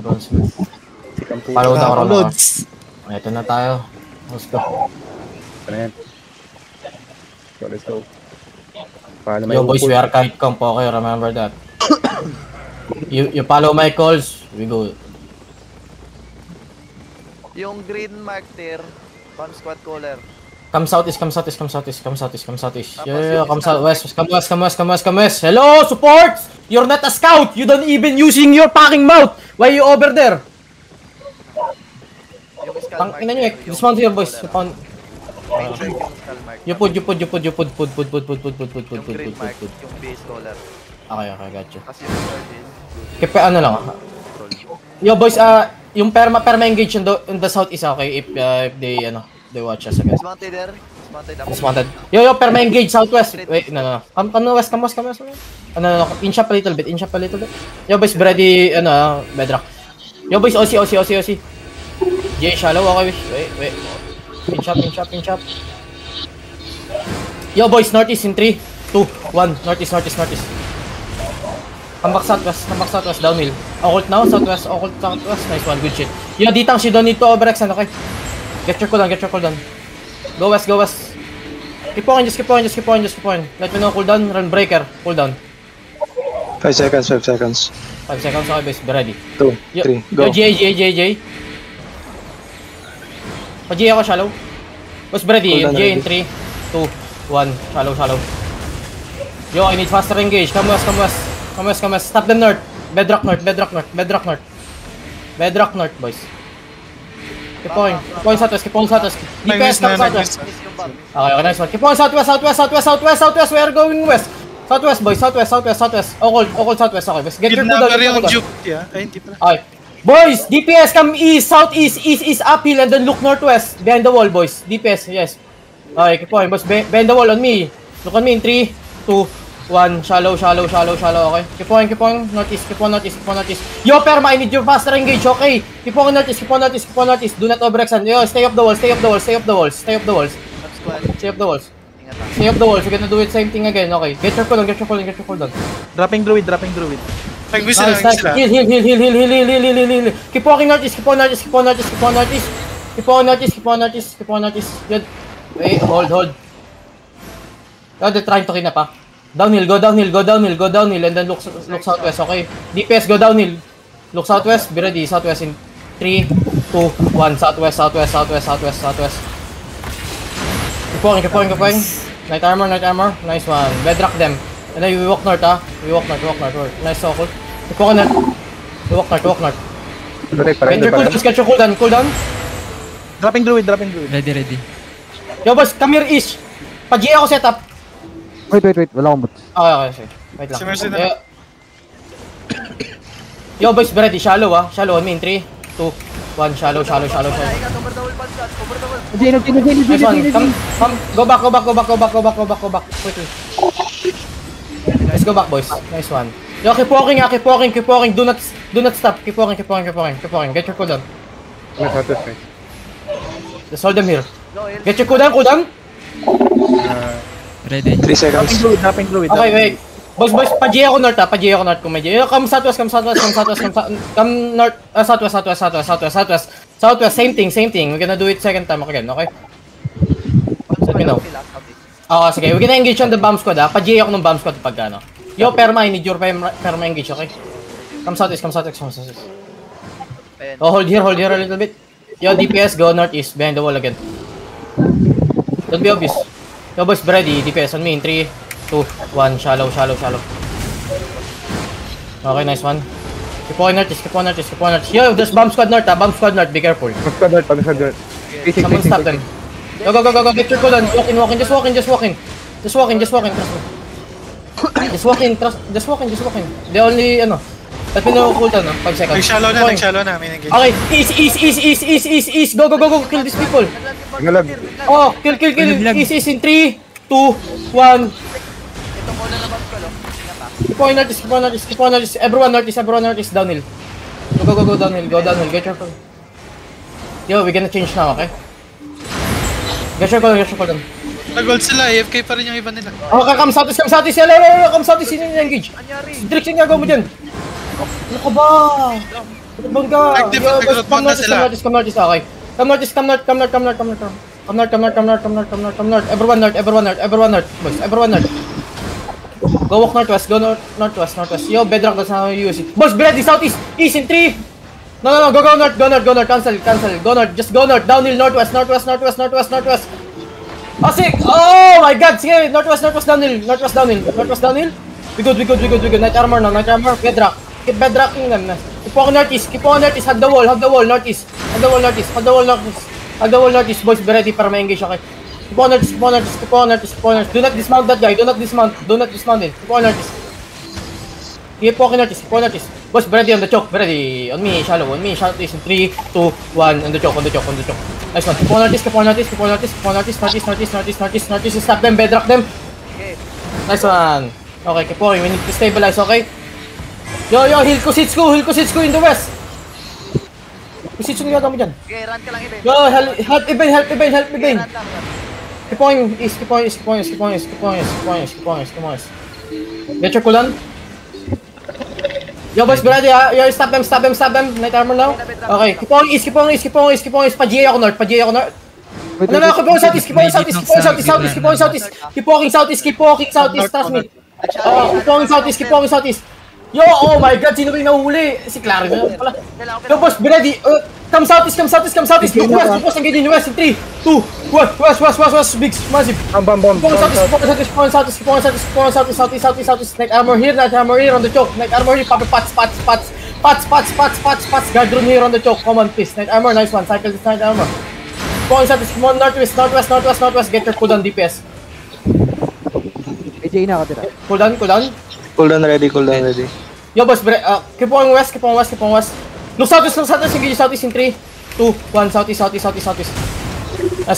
Bronze. Follow the corona. Ito na tayo. Let's go. Let's go. Yo boys, we are kite comp, okay? Remember that. You follow my calls, we go. Yung green mark there, bomb squad caller. Come southeast. Yeah, come southwest. Come west. Hello, support! You're not a scout! You don't even using your fucking mouth! Why you over there? Tangina nyo eh. Dismount here, boys. You put. Yung green mark, yung base caller. Okay, gotcha. Kasi yung third Keep ano lang. Yo boys, yung perma engage in the southeast, okay? If they watch us again. Dismounted there. Dismounted. Yo, perma engage southwest. Wait, no. Come west. No. Inch up a little bit. Yo boys, ready, bedrock. Yo boys, OC. J shallow, okay. Wait. Pinch up. Yo boys, northeast in 3, 2, 1. Northeast. Come back southwest, downhill. Occult now, southwest. Nice one, good shit. Yo, ditang, you don't need to overextend, okay? Get your cooldown. Go west. Keep on. Let me know cooldown, run breaker, cooldown. 5 seconds. 5 seconds, okay, base, be ready. 2, 3, go. Yo, J. Pa-J ako, shallow. Was ready, J in 3, 2, 1, shallow. Yo, I need faster engage, come west. Stop them north. Bedrock north, boys. Keep on southwest. DPS, come southwest. Okay, nice one. Keep on southwest. We are going west. Southwest, boys. Southwest. Occult southwest. Okay, get your cooldown. Okay. Boys, DPS, come east, southeast, east, uphill, and then look northwest. Behind the wall, boys. DPS, yes. Okay, keep on, boys. Behind the wall on me. Look on me in 3, 2, 1. Shallow, okay. Keep on, northeast. Yo, perma, I need your faster engage, okay? Keep on northeast. Do not overextend. Yo, stay up the walls. Stay up the walls. We're gonna do it same thing again, okay? Get your cooldown. Dropping druid. Nice. Heal. Keep walking northeast. Good. Wait, hold. Oh, they're trying to clean up, Downhill, go downhill, and then look southwest, okay? DPS, go downhill. Look southwest, be ready, southwest in 3, 2, 1, southwest. Keep walking. Night armor, nice one. Bedrock them. And then we walk north, We walk north. Nice circle. Keep walking north. We walk north. Get your cooldown. Dropping druid. Ready. Yo boys, come here east. Pa-G ako setup. Wait, wala akong boots. Okay. Wait lang. Yo boys, be ready, shallow on me in 3, 2, 1, shallow. Nice one, come, go back, quickly. Let's go back, boys. Nice one. Yo, keep walking, do not stop, keep walking, get your cooldown. Just hold them here. Get your cooldown. Ready. 3 seconds. Dropping druid. Okay, wait. Boys, pa-J ako north, kung may J. Come southwest. Come north, southwest, same thing. We're gonna do it second time again, okay? Let me know. Sige, we're gonna engage on the bomb squad, Pa-J ako ng bomb squad pag ano. Yo, perma, I need your perma engage, okay? Come southeast. Oh, hold here a little bit. Yo, DPS, go northeast, behind the wall again. Don't be obvious. Yo, boys, ready, DPS on me in 3, 2, 1, shallow. Okay, nice one. Keep on northeast. Yo, there's bomb squad north, be careful. Someone stop them. Go, get your cooldown. Walking, just walking. Just walking. They only, let me know cooldown, 5 seconds. Nag-shallow na, may engage. Okay, east. Go, kill these people. Oh, kill. East in 3, 2, 1. Keep on northeast. Everyone northeast, downhill. Go downhill. Get your cooldown. Yo, we're gonna change now, okay? Get your cooldown. Nag-gold sila, AFK pa rin yung iba nila. Okay, come southeast. Hello, come southeast, sino yung engage? Drix yung gagawa mo dyan. Ano ka ba? Bang ka. Active, Yo, boys, nag-root muna sila. come northeast, okay. Come northeast, come north. Everyone north, boys, everyone north. Go walk northwest, go northwest. Yo, bedrock, that's how you use it. Boys, ready, southeast, east in 3. No, go north, cancel. Go north, just go north, downhill, northwest. Oh, sick! Oh my god, sige, northwest, downhill. We good. Night armor, bedrock. Keep bedrocking them. Keep walking northeast, hug the wall, northeast. Boys, be ready para ma-engage, okay? Keep on northeast. Do not dismount that guy, do not dismount him. Keep on northeast. Keep walking northeast. Boys, be ready on the choke, be ready. On me, shallow east in 3, 2, 1, on the choke. Nice one. Keep on northeast. Stop them, bedrock them. Nice one. Okay, keep walking, we need to stabilize, okay? Yo, heal Kusitsu in the west. Kusitsu nga mo dyan. Okay, run ka lang, Iben. Yo, help Iben. Keep on east. Get your cooldown. Yo, boys, ready ha? Yo, stop them. Night armor now. Okay, keep on east. Pa-GA ako north. No, keep on southeast. Keep walking southeast. Trust me. Keep walking southeast. Yo, oh my god, sino ba yung nahuli? Si Clary na pala. Yo, boss, be ready. Come southeast. Look west, engage in the west in 3, 2, 1, west, big, massive. Bam. Keep on southeast. Night armor here on the choke. Night armor here, pop pots. Guard room here on the choke. Come on, please. Night armor, nice one. Cycle this night armor. Keep on southeast, come on, northwest. Get your cooldown DPS. AJ na ako tira. Cooldown. Cooldown ready. Yo, boss, keep on west. Look southeast, engage southeast in 3, 2, 1, southeast. Nice,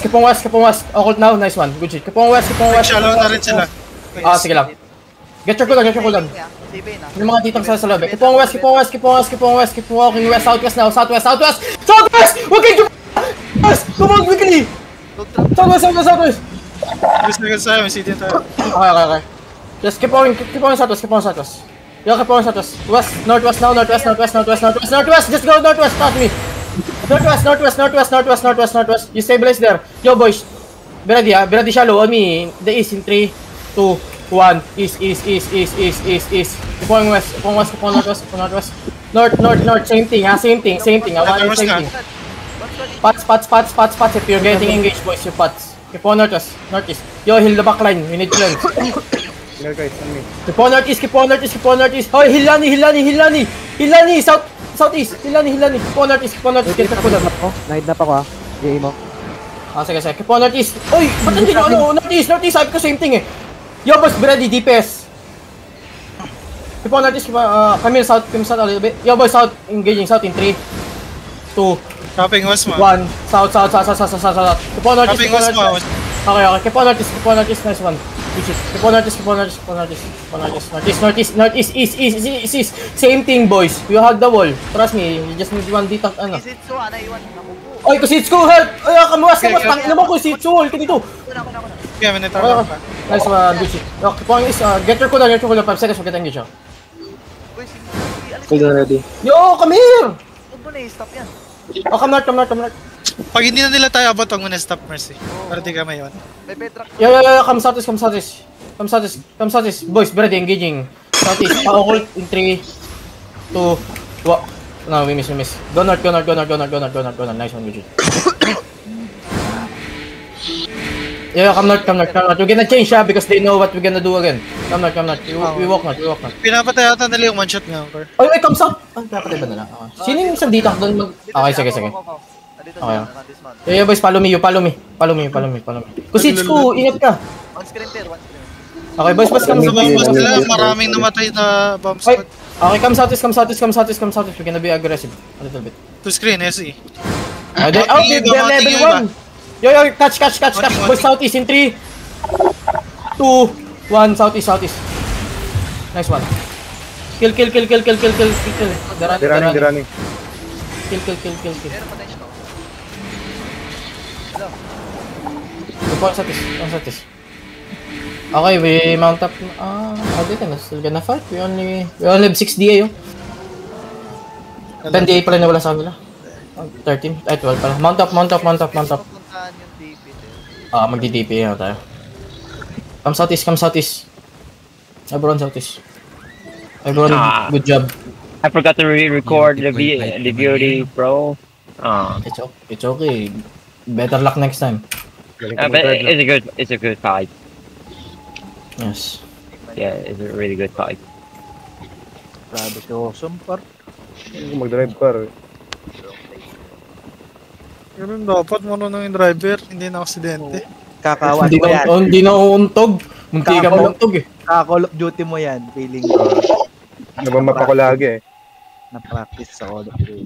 keep on west. Occult now, nice one, good shit. Keep on west. Shallow na rin sila. Sige lang. Get your cooldown. Yung mga ditang sa lobby. Keep on west. Keep walking west, southwest now, southwest! Huwag kayo west! Come on, quickly! Southwest! Gusto sa amin, city tayo. Okay. Just keep on southwest. Yo, keep on southwest. Northwest. Just go northwest, start me. Northwest. You stabilize there. Yo, boys. Be ready shallow on me. The east in 3, 2, 1. East. Keep on west. Northwest. Same thing. I want the same thing. Pots. If you're getting engaged, boys, your pots. Keep on northeast. Yo, heal the backline. We need cleanse. Keep on northeast. Hoy, Hilani. Southeast. Hilani. Keep on northeast. Get the cooldown. Nahid na pa ko ha. GA mo. Sige. Keep on northeast. Oy, ba't hindi northeast? Sabi ko same thing eh. Yo, boss, be ready, DPS. Keep on northeast. Come south a little bit. Yo, boys, south. Engaging south in 3, 2, Dropping west mo. 1. South. Keep on northeast. Dropping west mo. Okay. Keep on northeast. Nice one. Keep on northeast. East. Same thing, boys. You hug the wall. Trust me, you just need one dito. Ano? Kusitsu, naiwan ako po. Oy, Kusitsu, help! Ay, kamuwas. Tangin naman Kusitsu, hold ka dito. Yeah, minute pa. Nice one, good shit. Keep on is, get your cooldown, 5 seconds, we'll get engaged. Cooldown ready. Yo, come here! Huwag mo na i-stop yan. Oh, come north. Pag hindi na nila tayo abot, huwag mo na stop, Mercy. Para di ka mayon. May bedrock. Yo, come southeast. Boys, be ready, engaging. Southeast, pa-occult in 3, 2, 1. No, we miss. Go north. Nice one, good shit. Yeah, come north. We're gonna change because they know what we're gonna do again. Come north. We walk north. Pinapatay ata nila yung one shot nga. Oy, come south! Kapatid ba nila? Sino yung isang dito doon mag... Okay, sige. Okay. Yeah, boys, follow me. Kusitsu, ingat ka. One screen there. Okay, boys, come Sa bombs nila, maraming namatay na bomb squad. Okay, come southeast. We're gonna be aggressive a little bit. To screen, SE. They're level 1. Yo, catch. Boys, southeast in 3, 2, 1, southeast. Nice one. Kill. They're running. Kill. Meron potential. Go southeast. Okay, we mount up. How did I still gonna fight? We only have 6 DA, oh. 10 pala na wala sa kanila. 13, ay 12 pala. Mount up. Pupuntahan yung DP din. Magdi-DP na tayo. Come southeast. Everyone southeast. Everyone, good job. I forgot to re-record the beauty, bro. It's okay. Better luck next time. But it's a good fight. Yes. Yeah, it's a really good fight. Grabe si Awesome par. Mag-drive par. Ganun dapat marunong yung driver, hindi na aksidente. Kakawan mo yan. Hindi na uuntog. Munti ka mauntog eh. Kaka-Call of Duty mo yan. Feeling ko. Nabamap ako lagi eh. Na-practice sa Call of Duty.